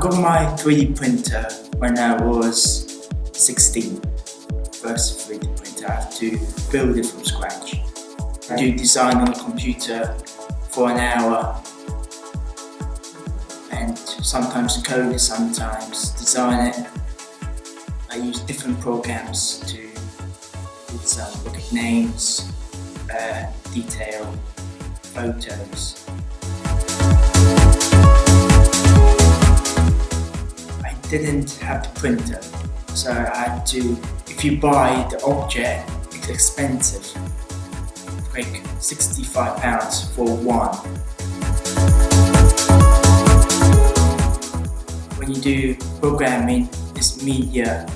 got my 3D printer when I was 16. First 3D printer, I have to build it from scratch. I do design on a computer for an hour and sometimes code it, sometimes design it. I use different programs to look at names, detail, photos. I didn't have the printer, so I had to, if you buy the object, it's expensive, like £65 for one. When you do programming, it's media.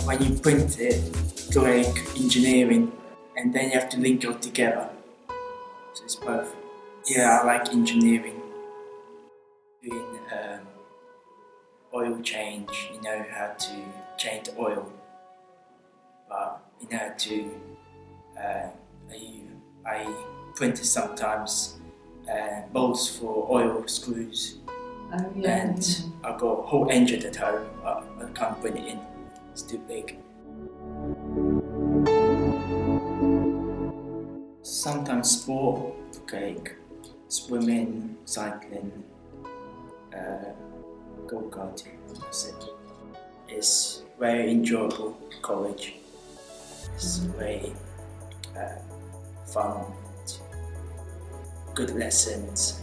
When you print it, it's like engineering, and then you have to link it all together. So it's both. Yeah, I like engineering. Doing oil change, you know how to change the oil, but you know how to. I printed sometimes bolts for oil screws. And I got a whole engine at home, but I can't bring it in, it's too big. Sometimes sport, like swimming, cycling, go-karting, that's it. It's very enjoyable college. It's very fun, good lessons.